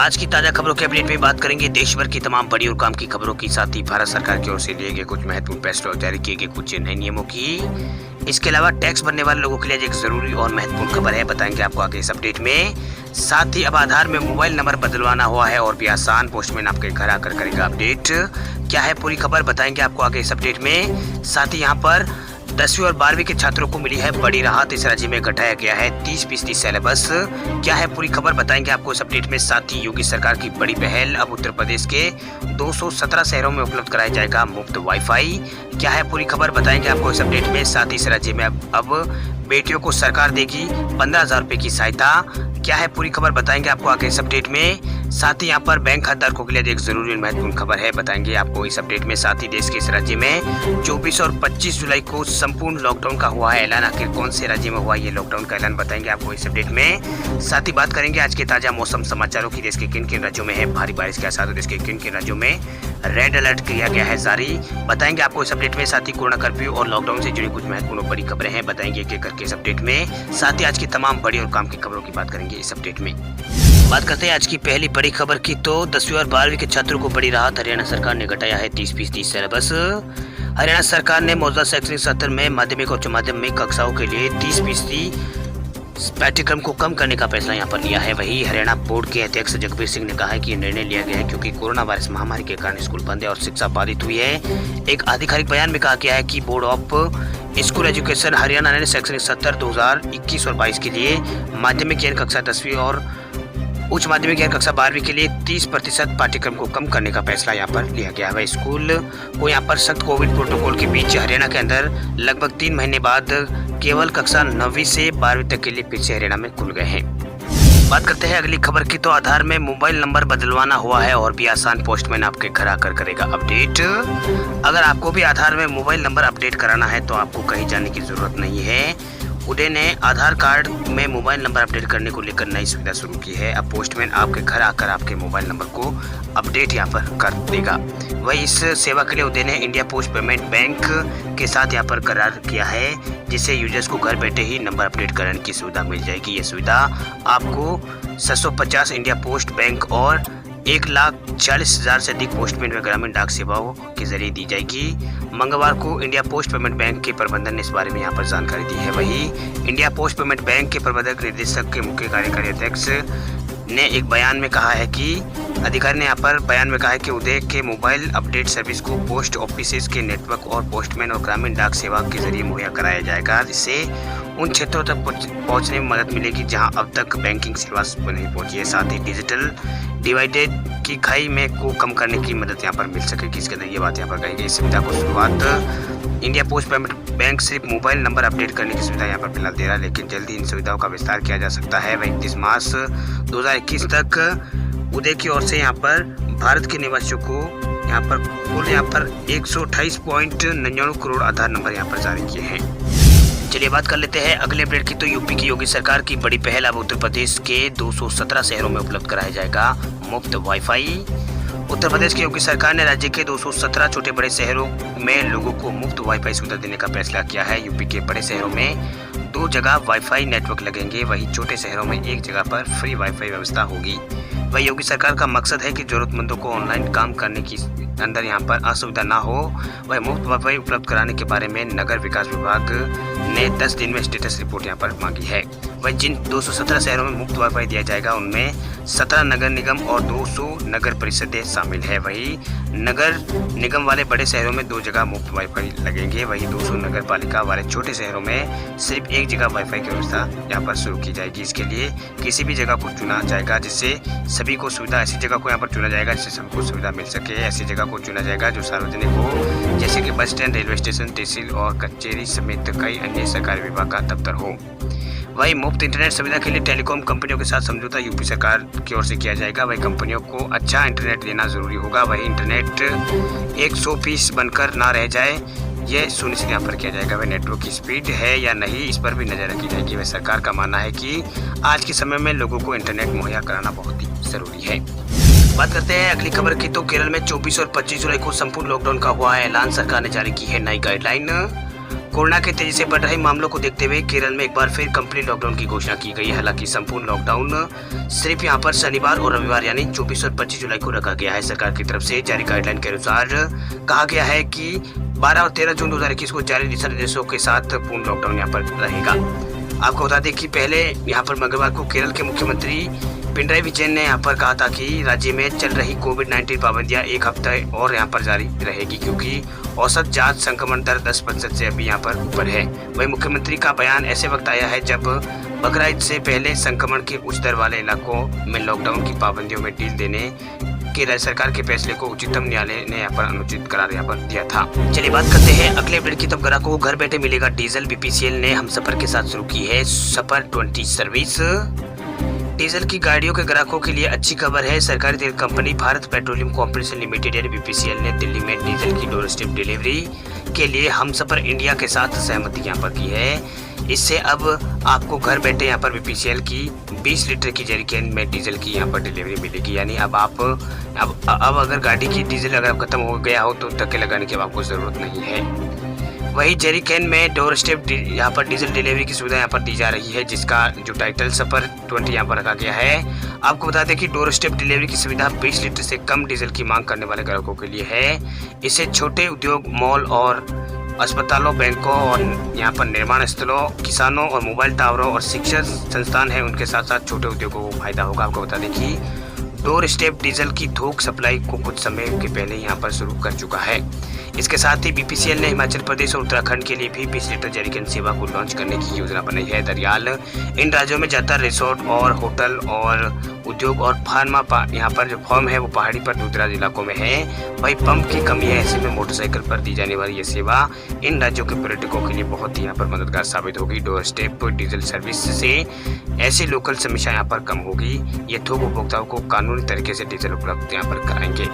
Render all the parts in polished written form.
आज की ताजा खबरों के अपडेट में बात करेंगे देश भर की तमाम बड़ी और काम की खबरों की, साथ ही भारत सरकार की ओर से लिए गए कुछ महत्वपूर्ण फैसलों और जारी किए गए कुछ नए नियमों की। इसके अलावा टैक्स भरने वाले लोगों के लिए एक जरूरी और महत्वपूर्ण खबर है, बताएंगे आपको आगे इस अपडेट में। साथ ही अब आधार में मोबाइल नंबर बदलवाना हुआ है और भी आसान, पोस्टमैन आपके घर आकर करेगा अपडेट। क्या है पूरी खबर, बताएंगे आपको आगे इस अपडेट में। साथ ही यहाँ पर 10वीं और 12वीं के छात्रों को मिली है बड़ी राहत, इस राज्य में घटाया गया है 30% सिलेबस। क्या है पूरी खबर, बताएंगे आपको इस अपडेट में। साथ ही योगी सरकार की बड़ी पहल, अब उत्तर प्रदेश के 217 शहरों में उपलब्ध कराया जाएगा मुफ्त वाईफाई। क्या है पूरी खबर, बताएंगे आपको इस अपडेट में। साथ ही इस राज्य में अब बेटियों को सरकार देगी 15,000 रुपए की सहायता। क्या है पूरी खबर, बताएंगे आपको आगे इस अपडेट में। साथ ही यहाँ पर बैंक खातेदारों के लिए एक जरूरी और महत्वपूर्ण खबर है, बताएंगे आपको इस अपडेट में। साथ ही देश के इस राज्य में 24 और 25 जुलाई को संपूर्ण लॉकडाउन का हुआ है ऐलान। आखिर कौन से राज्य में हुआ ये लॉकडाउन का ऐलान, बताएंगे आपको इस अपडेट में। साथ ही बात करेंगे आज के ताजा मौसम समाचारों की। देश के किन किन राज्यों में है भारी बारिश के साथ देश के किन किन राज्यों में रेड अलर्ट किया गया है जारी, बताएंगे आपको इस अपडेट में। साथ ही कोरोना कर्फ्यू और लॉकडाउन से जुड़ी कुछ महत्वपूर्ण बड़ी खबरें हैं, बताएंगे एक एक करके इस अपडेट में। साथ ही आज की तमाम बड़ी और काम की खबरों की बात करेंगे इस अपडेट में। बात करते हैं आज की पहली बड़ी खबर की, तो 10वीं और 12वीं के छात्रों को बड़ी राहत, हरियाणा सरकार ने घटाया है 30% सिलेबस। हरियाणा सरकार ने मौजूदा शैक्षणिक सत्र में माध्यमिक और उच्च माध्यमिक कक्षाओं के लिए 30% पाठ्यक्रम को कम करने का फैसला यहाँ पर लिया है। वही हरियाणा बोर्ड के अध्यक्ष जगबीर सिंह ने कहा है कि ये निर्णय लिया गया है क्योंकि कोरोना वायरस महामारी के कारण स्कूल बंद है और शिक्षा बाधित हुई है। एक आधिकारिक बयान में कहा गया है कि board of school education Haryana ने शैक्षणिक सत्र 2021 और 22 के लिए माध्यमिक यानी कक्षा 10वीं और उच्च माध्यमिक यानी कक्षा 12वीं के लिए 30% पाठ्यक्रम को कम करने का फैसला यहाँ पर लिया गया है। स्कूल को यहाँ पर सख्त कोविड प्रोटोकॉल के बीच हरियाणा के अंदर लगभग 3 महीने बाद केवल कक्षा 9वीं से 12वीं तक के लिए फिर से हरियाणा में खुल गए हैं। बात करते हैं अगली खबर की, तो आधार में मोबाइल नंबर बदलवाना हुआ है और भी आसान, पोस्टमैन आपके घर आकर करेगा अपडेट। अगर आपको भी आधार में मोबाइल नंबर अपडेट कराना है तो आपको कहीं जाने की जरूरत नहीं है। उदय ने आधार कार्ड में मोबाइल नंबर अपडेट करने को लेकर नई सुविधा शुरू की है। अब पोस्टमैन आपके घर आकर आपके मोबाइल नंबर को अपडेट यहाँ पर कर देगा। वही इस सेवा के लिए उदय ने इंडिया पोस्ट पेमेंट बैंक के साथ यहाँ पर करार किया है, जिससे यूजर्स को घर बैठे ही नंबर अपडेट करने की सुविधा मिल जाएगी। ये सुविधा आपको 750 इंडिया पोस्ट बैंक और 1,40,000 से अधिक पोस्टमैन व ग्रामीण डाक सेवाओं के जरिए दी जाएगी। मंगलवार को इंडिया पोस्ट पेमेंट बैंक के प्रबंधन ने इस बारे में यहाँ पर जानकारी दी है। वही इंडिया पोस्ट पेमेंट बैंक के प्रबंधक निदेशक के मुख्य कार्यकारी अध्यक्ष ने एक बयान में कहा है कि अधिकारी ने यहाँ पर बयान में कहा है कि उदय के मोबाइल अपडेट सर्विस को पोस्ट ऑफिसेज के नेटवर्क और पोस्टमैन और ग्रामीण डाक सेवा के जरिए मुहैया कराया जाएगा, जिससे उन क्षेत्रों तक पहुंचने में मदद मिलेगी जहां अब तक बैंकिंग सेवा नहीं पहुंची है। साथ ही डिजिटल डिवाइडेड की खाई में को कम करने की मदद यहाँ पर मिल सकेगी। इसके अंदर ये बात यहाँ पर कही गई। इस सुविधा को शुरुआत इंडिया पोस्ट पेमेंट बैंक सिर्फ मोबाइल नंबर अपडेट करने की सुविधा यहाँ पर फिलहाल दे रहा है, लेकिन जल्दी इन सुविधाओं का विस्तार किया जा सकता है। वह 31 मार्च 2021 तक उदय की ओर से यहाँ पर भारत के निवासियों को यहाँ पर कुल 128.99 करोड़ आधार नंबर यहाँ पर जारी किए हैं। चलिए बात कर लेते हैं अगले अपडेट की, तो यूपी की योगी सरकार की बड़ी पहल, अब उत्तर प्रदेश के 217 शहरों में उपलब्ध कराया जाएगा मुफ्त वाईफाई। उत्तर प्रदेश की योगी सरकार ने राज्य के 217 छोटे बड़े शहरों में लोगों को मुफ्त वाईफाई सुविधा देने का फैसला किया है। यूपी के बड़े शहरों में 2 जगह वाईफाई नेटवर्क लगेंगे, वहीं छोटे शहरों में 1 जगह पर फ्री वाईफाई व्यवस्था होगी। वही योगी सरकार का मकसद है कि जरूरतमंदों को ऑनलाइन काम करने की अंदर यहाँ पर असुविधा ना हो। वह मुफ्त वाईफाई उपलब्ध कराने के बारे में नगर विकास विभाग ने 10 दिन में स्टेटस रिपोर्ट यहाँ पर मांगी है। वह जिन 217 शहरों में मुफ्त वाईफाई दिया जाएगा उनमें 17 नगर निगम और 200 नगर परिषदें शामिल है। वही नगर निगम वाले बड़े शहरों में 2 जगह मुफ्त वाईफाई लगेंगे, वही 200 नगर पालिका वाले छोटे शहरों में सिर्फ 1 जगह वाईफाई की व्यवस्था यहाँ पर शुरू की जाएगी। इसके लिए किसी भी जगह को चुना जाएगा जिससे सभी को सुविधा, ऐसी जगह को यहाँ पर चुना जाएगा जिससे सबको सुविधा मिल सके। ऐसी जगह को चुना जाएगा जो सार्वजनिक हो, जैसे कि बस स्टैंड, रेलवे स्टेशन, तहसील और कचेरी समेत कई अन्य सरकारी विभाग का दफ्तर हो। वही मुफ्त इंटरनेट सुविधा के लिए टेलीकॉम कंपनियों के साथ समझौता यूपी सरकार की ओर से किया जाएगा। वही कंपनियों को अच्छा इंटरनेट देना जरूरी होगा। वही इंटरनेट 100% बनकर ना रह जाए, यह सुनिश्चित यहाँ पर किया जाएगा। वह नेटवर्क की स्पीड है या नहीं, इस पर भी नजर रखी जाएगी। वह सरकार का मानना है कि आज के समय में लोगों को इंटरनेट मुहैया कराना बहुत ही जरूरी है। बात करते हैं अगली खबर की, तो केरल में 24 और 25 जुलाई को संपूर्ण लॉकडाउन का हुआ है ऐलान। सरकार ने जारी की है नई गाइडलाइन। कोरोना के तेजी से बढ़ रहे मामलों को देखते हुए केरल में एक बार फिर कंप्लीट लॉकडाउन की घोषणा की गई है। हालांकि संपूर्ण लॉकडाउन सिर्फ यहां पर शनिवार और रविवार यानी 24 और 25 जुलाई को रखा गया है। सरकार की तरफ से जारी गाइडलाइन के अनुसार कहा गया है कि 12 और 13 जून 2021 को जारी दिशा निर्देशों के साथ पूर्ण लॉकडाउन यहाँ पर रहेगा। आपको बता दें कि पहले यहाँ पर मंगलवार को केरल के मुख्यमंत्री पिनराई विजयन ने यहाँ पर कहा था कि राज्य में चल रही कोविड-19 पाबंदियां एक हफ्ते और यहाँ पर जारी रहेगी, क्योंकि औसत जांच संक्रमण दर 10% से अभी यहाँ पर ऊपर है। वही मुख्यमंत्री का बयान ऐसे वक्त आया है जब बकरा ईद से पहले संक्रमण के उच्च दर वाले इलाकों में लॉकडाउन की पाबंदियों में ढील देने के राज्य सरकार के फैसले को उच्चतम न्यायालय ने यहाँ पर अनुचित करार यहाँ पर दिया था। चलिए बात करते हैं अगले अपडेट की। तब ग्राहकों को घर बैठे मिलेगा डीजल। बीपीसीएल ने हमसफर के साथ शुरू की है सफर 20 सर्विस। डीजल की गाड़ियों के ग्राहकों के लिए अच्छी खबर है। सरकारी तेल company Bharat petroleum corporation limited यानी बीपीसीएल ने दिल्ली में डीजल की डोर स्टेप डिलीवरी के लिए हमसफर इंडिया के साथ सहमति यहाँ पर की है। इससे अब आपको घर बैठे यहाँ पर बीपीसीएल की 20 लीटर की जेरिकैन में डीजल की यहाँ पर डिलीवरी मिलेगी। यानी अब अगर गाड़ी की डीजल अगर खत्म हो गया हो तो धक्के लगाने की अब आपको जरूरत नहीं है। वही जेरिकैन में डोर स्टेप यहाँ पर डीजल डिलीवरी की सुविधा यहाँ पर दी जा रही है, जिसका जो टाइटल सफर 20 यहाँ पर रखा गया है। आपको बता दें कि डोर स्टेप डिलीवरी की सुविधा 20 लीटर से कम डीजल की मांग करने वाले ग्राहकों के लिए है। इससे छोटे उद्योग, मॉल और अस्पतालों, बैंकों और यहाँ पर निर्माण स्थलों, किसानों और मोबाइल टावरों और शिक्षण संस्थान है उनके साथ साथ छोटे उद्योगों को फायदा होगा। आपको बता दें कि डोर स्टेप डीजल की थोक सप्लाई को कुछ समय के पहले यहाँ पर शुरू कर चुका है। इसके साथ ही बीपीसीएल ने हिमाचल प्रदेश और उत्तराखंड के लिए भी 20 लीटर जेरिकैन सेवा को लॉन्च करने की योजना बनाई है। दरअसल इन राज्यों में ज्यादातर रिसोर्ट और होटल और उद्योग और फार्मा यहाँ पर जो फॉर्म है वो पहाड़ी पर दूर-दराज इलाकों में है। वही पंप की कमी है, ऐसे में मोटरसाइकिल पर दी जाने वाली ये सेवा इन राज्यों के पर्यटकों के लिए बहुत ही यहाँ पर मददगार साबित होगी। डोर स्टेप डीजल सर्विस से ऐसी लोकल समस्या यहाँ पर कम होगी। ये थोक उपभोक्ताओं को कानूनी तरीके से डीजल उपलब्ध यहाँ पर कराएंगे।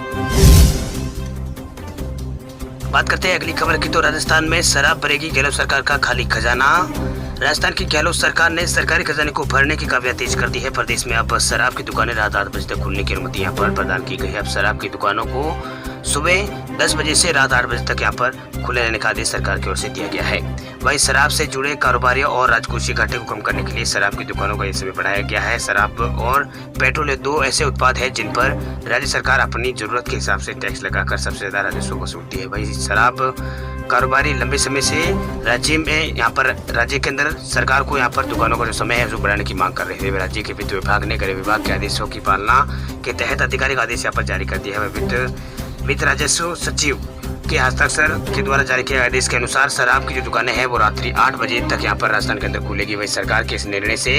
बात करते हैं अगली खबर की। तो राजस्थान में शराब भरेगी गहलोत सरकार का खाली खजाना। राजस्थान की गहलोत सरकार ने सरकारी खजाने को भरने की काफिया तेज कर दी है। प्रदेश में अब शराब की दुकानें रात 8 बजे तक खुलने की अनुमति यहाँ पर प्रदान की गई है। अब शराब की दुकानों को सुबह 10 बजे से रात 8 बजे तक यहाँ पर खुले रहने का आदेश सरकार की ओर से दिया गया है। वहीं शराब से जुड़े कारोबारियों और राजकोषीय घाटे को कम करने के लिए शराब की दुकानों का ये समय बढ़ाया गया है। शराब और पेट्रोल दो ऐसे उत्पाद हैं जिन पर राज्य सरकार अपनी जरूरत के हिसाब से टैक्स लगाकर सबसे ज्यादा राजस्व वसूलती है। वहीं शराब कारोबारी लंबे समय से राज्य में यहाँ पर राज्य के अंदर सरकार को यहाँ पर दुकानों का जो समय है उसको बढ़ाने की मांग कर रहे थे। राज्य के वित्त विभाग ने गृह विभाग के आदेशों की पालना के तहत आधिकारिक आदेश यहाँ पर जारी कर दिया है। वित्त राजस्व सचिव के हस्ताक्षर के द्वारा जारी किए आदेश के अनुसार शराब की जो दुकानें हैं वो रात्रि 8 बजे तक यहाँ पर राजस्थान के अंदर खुलेगी। वही सरकार के इस निर्णय से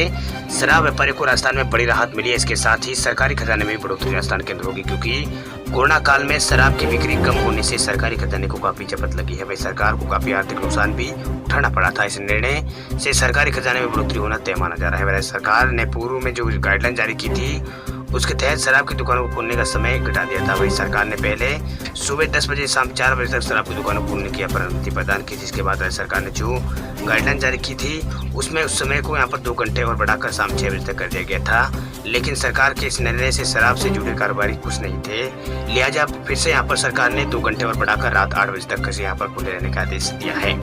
शराब व्यापारियों को राजस्थान में बड़ी राहत मिली है। इसके साथ ही सरकारी खजाने में भी बढ़ोतरी राजस्थान के अंदर होगी, क्योंकि कोरोना काल में शराब की बिक्री कम होने से सरकारी खजाने को काफी जपत लगी है। वही सरकार को काफी आर्थिक नुकसान भी उठाना पड़ा था। इस निर्णय से सरकारी खजाने में बढ़ोतरी होना तय माना जा रहा है। वैसे सरकार ने पूर्व में जो गाइडलाइन जारी की थी उसके तहत शराब की दुकानों को खोलने का समय घटा दिया था। वही सरकार ने पहले सुबह 10 बजे शाम 4 बजे तक शराब की दुकानों को खोलने की अनुमति प्रदान की, जिसके बाद राज्य सरकार ने जो गाइडलाइन जारी की थी उसमें उस समय को यहाँ पर 2 घंटे और बढ़ाकर शाम 6 बजे तक कर दिया गया था। लेकिन सरकार के इस निर्णय से शराब से जुड़े कारोबारी खुश नहीं थे, लिहाजा फिर से यहाँ पर सरकार ने 2 घंटे और बढ़ाकर रात 8 बजे तक यहाँ पर खुले रहने का आदेश दिया है।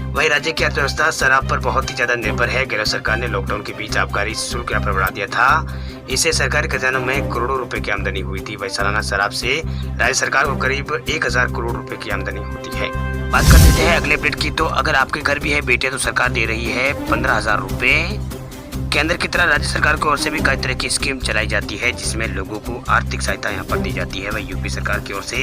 वही राज्य की अर्थव्यवस्था शराब पर बहुत ही ज्यादा निर्भर है। गहलोत सरकार ने लॉकडाउन के बीच आबकारी शुल्क यहाँ पर बढ़ा दिया था। इससे सरकारी खजानों में करोड़ों रुपए की आमदनी हुई थी। वही सालाना शराब से राज्य सरकार को करीब 1000 करोड़ रुपए की आमदनी होती है। बात कर लेते हैं अगले अपडेट की। तो अगर आपके घर भी है बेटे तो सरकार दे रही है 15,000 रुपए। केंद्र की तरह राज्य सरकार की ओर से भी कई तरह की स्कीम चलाई जाती है जिसमें लोगों को आर्थिक सहायता यहाँ पर दी जाती है। वही यूपी सरकार की ओर से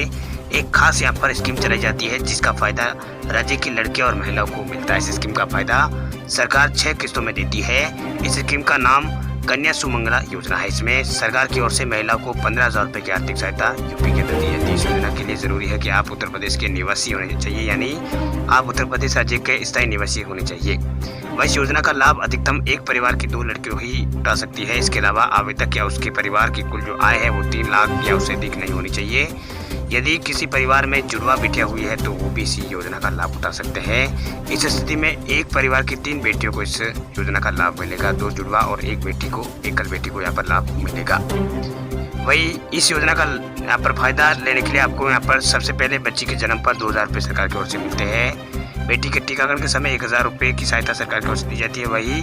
एक खास यहाँ पर स्कीम चलाई जाती है जिसका फायदा राज्य की लड़कियों और महिलाओं को मिलता है। इस स्कीम का फायदा सरकार 6 किस्तों में देती है। इस स्कीम का नाम कन्या सुमंगला योजना है। इसमें सरकार की ओर से महिलाओं को 15,000 रुपए की आर्थिक सहायता यूपी के अंदर दी जाती है। इस योजना के लिए जरूरी है कि आप उत्तर प्रदेश के निवासी होने चाहिए, यानी आप उत्तर प्रदेश राज्य के स्थायी निवासी होने चाहिए। वह इस योजना का लाभ अधिकतम एक परिवार की 2 लड़कियों ही उठा सकती है। इसके अलावा आवेदक या उसके परिवार की कुल जो आय है वो 3 लाख या उससे अधिक नहीं होनी चाहिए। यदि किसी परिवार में जुड़वा बेटियां हुई है तो वो भी इस योजना का लाभ उठा सकते हैं। इस स्थिति में एक परिवार की 3 बेटियों को इस योजना का लाभ मिलेगा। 2 जुड़वा और एकल बेटी को यहाँ पर लाभ मिलेगा। वही इस योजना का यहाँ पर फायदा लेने के लिए आपको यहाँ पर सबसे पहले बच्ची के जन्म पर 2,000 रुपये सरकार की ओर से मिलते हैं। बेटी के टीकाकरण के समय 1000 रुपये की सहायता सरकार की ओर से दी जाती है। वही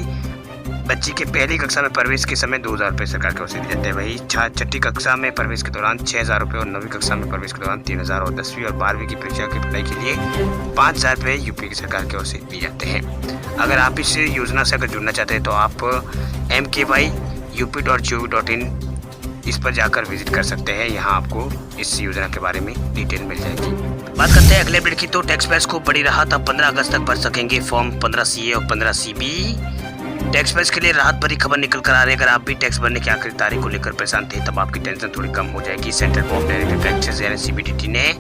बच्ची के पहली कक्षा में प्रवेश के समय 2000 रुपये सरकार की ओर से दिए जाते हैं। वही छठी कक्षा में प्रवेश के दौरान 6000 रुपये और 9वीं कक्षा में प्रवेश के दौरान 3000 और 10वीं और 12वीं की परीक्षा की पढ़ाई के लिए 5000 रुपये यूपी की सरकार की ओर से दिए जाते हैं। अगर आप इस योजना से अगर जुड़ना चाहते हैं तो आप mkyup.gov.in इस पर जाकर विजिट कर सकते हैं। यहाँ आपको इस योजना के बारे में डिटेल मिल जाएगी। बात करते हैं अगले अपडेट की, तो टैक्स पेयर्स को बड़ी राहत, अब 15 अगस्त तक भर सकेंगे फॉर्म 15 CA और 15 CB। टैक्स पेयर्स के लिए राहत भरी खबर निकल कर आ रही है। अगर आप भी टैक्स भरने की आखिरी तारीख को लेकर परेशान थे तब आपकी टेंशन थोड़ी कम हो जाएगी। Central board of direct taxes यानी CBDT ने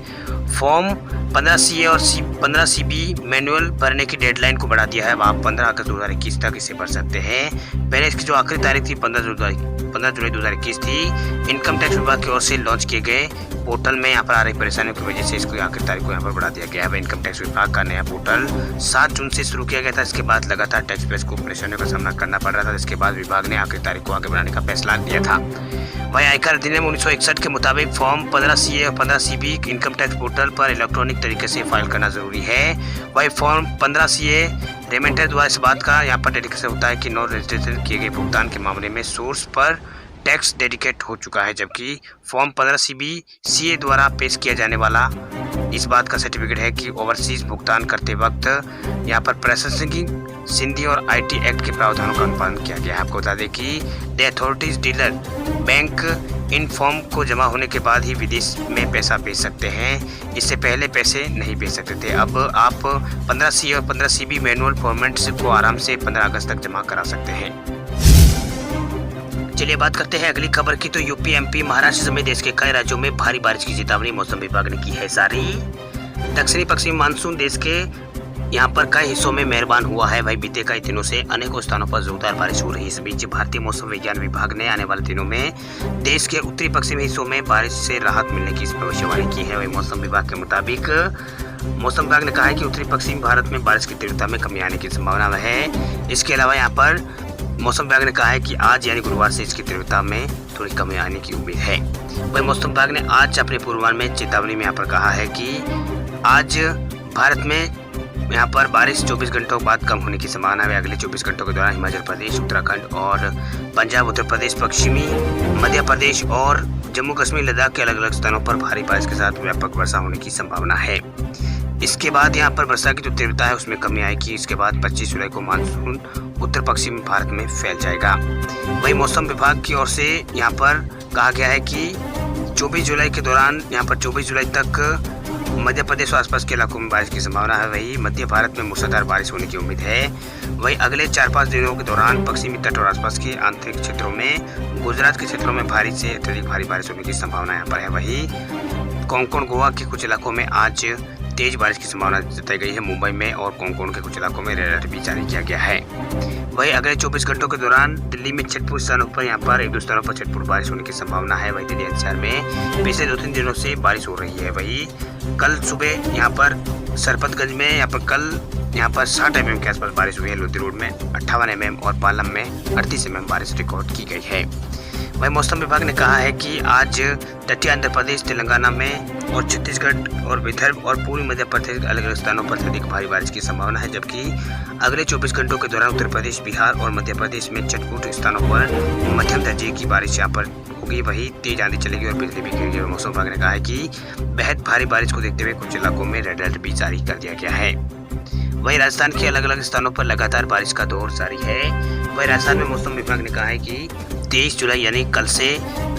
फॉर्म 15 CA और 15 CB मैनुअल भरने की डेडलाइन को बढ़ा दिया है। अब आप 15 अगस्त 2021 तक इसे भर सकते हैं। पहले इसकी जो आखिरी तारीख थी 15 जुलाई 2021 थी। इनकम टैक्स विभाग की ओर से लॉन्च किए गए पोर्टल में यहाँ पर आ रही परेशानियों की वजह से इसको आखिरी तारीख को यहाँ पर बढ़ा दिया गया है। इनकम टैक्स विभाग का नया पोर्टल 7 जून से शुरू किया गया था। इसके बाद लगातार टैक्स पेयर्स को परेशानियों का सामना करना पड़ रहा था। इसके बाद विभाग ने आखिरी तारीख को आगे बढ़ाने का फैसला लिया था। वहीं आयकर अधिनियम 1961 के मुताबिक फॉर्म 15 CA और 15 CB इनकम टैक्स पोर्टल पर इलेक्ट्रॉनिक तरीके से फाइल करना जरूरी है। वही फॉर्म 15 CA रेमेंटर द्वारा इस बात का यहाँ पर डेडिकेशन होता है कि नॉन रजिस्ट्रेशन किए गए भुगतान के मामले में सोर्स पर टैक्स डेडिकेट हो चुका है, जबकि फॉर्म 15 CB CA द्वारा पेश किया जाने वाला इस बात का सर्टिफिकेट है कि ओवरसीज भुगतान करते वक्त यहाँ पर प्रोसेसिंग सिंधी और IT एक्ट के प्रावधानों का अनुपालन किया गया है। आपको बता दें कि the authorities dealer bank in form को जमा होने के बाद ही विदेश में पैसा भेज सकते हैं। इससे पहले पैसे नहीं भेज सकते थे। अब आप 15 CA और 15 CB मैनुअल फॉर्मेट्स को आराम से 15 अगस्त तक जमा करा सकते हैं। चलिए बात करते हैं अगली खबर की, तो यूपी, MP, महाराष्ट्र समेत देश के कई राज्यों में भारी बारिश की चेतावनी मौसम विभाग ने की है जारी। दक्षिणी पश्चिमी मानसून देश के यहाँ पर कई हिस्सों में मेहरबान हुआ है। वही बीते कई दिनों से अनेकों स्थानों पर जोरदार बारिश हो रही है। इस बीच भारतीय मौसम विज्ञान विभाग ने आने वाले दिनों में देश के उत्तरी पश्चिमी हिस्सों में बारिश से राहत मिलने की भविष्यवाणी की है। वही मौसम विभाग के मुताबिक मौसम विभाग ने कहा है कि उत्तरी पश्चिमी भारत में बारिश की तीव्रता में कमी आने की संभावना है। इसके अलावा यहाँ पर मौसम विभाग ने कहा है कि आज यानी गुरुवार से इसकी तीव्रता में थोड़ी कमी आने की उम्मीद है। वही मौसम विभाग ने आज अपने पूर्वानुमान में चेतावनी में यहाँ पर कहा है कि आज भारत में यहाँ पर बारिश 24 घंटों बाद कम होने की संभावना है। अगले 24 घंटों के दौरान हिमाचल प्रदेश, उत्तराखंड और पंजाब, उत्तर प्रदेश, पश्चिमी मध्य प्रदेश और जम्मू कश्मीर, लद्दाख के अलग अलग स्थानों पर भारी बारिश के साथ व्यापक वर्षा होने की संभावना है। इसके बाद यहाँ पर वर्षा की जो तीव्रता है उसमें कमी आएगी। इसके बाद 25 जुलाई को मानसून उत्तर पश्चिमी भारत में फैल जाएगा। वही मौसम विभाग की ओर से यहाँ पर कहा गया है कि 24 जुलाई के दौरान यहाँ पर 24 जुलाई तक मध्य प्रदेश और आसपास के इलाकों में बारिश की संभावना है। वही मध्य भारत में मूसलाधार बारिश होने की उम्मीद है। वही अगले 4-5 दिनों के दौरान पश्चिमी तट और आसपास के आंतरिक क्षेत्रों में, गुजरात के क्षेत्रों में भारी से अत्यधिक भारी बारिश होने की संभावना यहाँ पर है। वही कोंकण, गोवा के कुछ इलाकों में आज तेज बारिश की संभावना जताई गई है। मुंबई में और कोंकण के कुछ इलाकों में रेड अलर्ट भी जारी किया गया है। वही अगले 24 घंटों के दौरान दिल्ली में छटपुर स्थानों पर यहाँ पर 1-2 स्थानों पर छटपुर बारिश होने की संभावना है। वही दिल्ली NCR में पिछले 2-3 दिनों से बारिश हो रही है। वही कल सुबह यहाँ पर सरपतगंज में यहाँ पर 60 mm के आसपास बारिश हुई है। लोधी रोड में 58 mm और पालम में 38 mm बारिश रिकॉर्ड की गई है। वही मौसम विभाग ने कहा है कि आज तटीय आंध्र प्रदेश, तेलंगाना में और छत्तीसगढ़ और विदर्भ और पूर्वी मध्य प्रदेश के अलग अलग स्थानों पर अधिक भारी बारिश की संभावना है। जबकि अगले 24 घंटों के दौरान उत्तर प्रदेश, बिहार और मध्य प्रदेश में छटपुट स्थानों पर मध्यम दर्जे की बारिश यहाँ पर होगी। वही तेज आंधी चलेगी और बिजली भी गिरेगी। मौसम विभाग ने कहा है कि बेहद भारी बारिश को देखते हुए कुछ इलाकों में रेड अलर्ट भी जारी कर दिया गया है। वही राजस्थान के अलग अलग स्थानों पर लगातार बारिश का दौर जारी है। वही राजस्थान में मौसम विभाग ने कहा है कि 23 जुलाई यानी कल से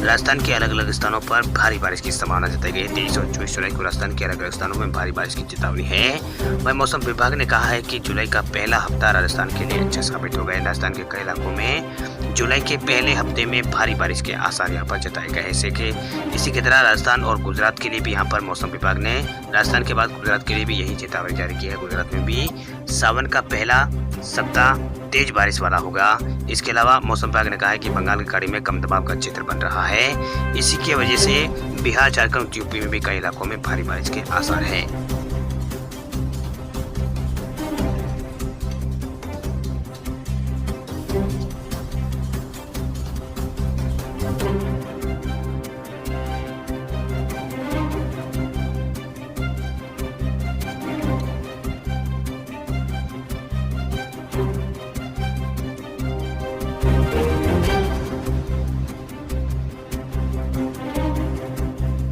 राजस्थान के अलग अलग स्थानों पर भारी बारिश की संभावना जताई गई है। 23 और 24 जुलाई को राजस्थान के अलग अलग स्थानों में भारी बारिश की चेतावनी है। वही मौसम विभाग ने कहा है कि जुलाई का पहला हफ्ता राजस्थान के लिए अच्छा साबित होगा। राजस्थान के कई इलाकों में जुलाई के पहले हफ्ते में भारी बारिश के आसार यहाँ पर जताए गए हैं। इसी की तरह राजस्थान और गुजरात के लिए भी यहाँ पर मौसम विभाग ने राजस्थान के बाद गुजरात के लिए भी यही चेतावनी जारी की है। गुजरात में भी सावन का पहला सप्ताह तेज बारिश वाला होगा। इसके अलावा मौसम विभाग ने कहा है कि बंगाल की खाड़ी में कम दबाव का क्षेत्र बन रहा है। इसी की वजह से बिहार, झारखंड, यूपी में भी कई इलाकों में भारी बारिश के आसार हैं।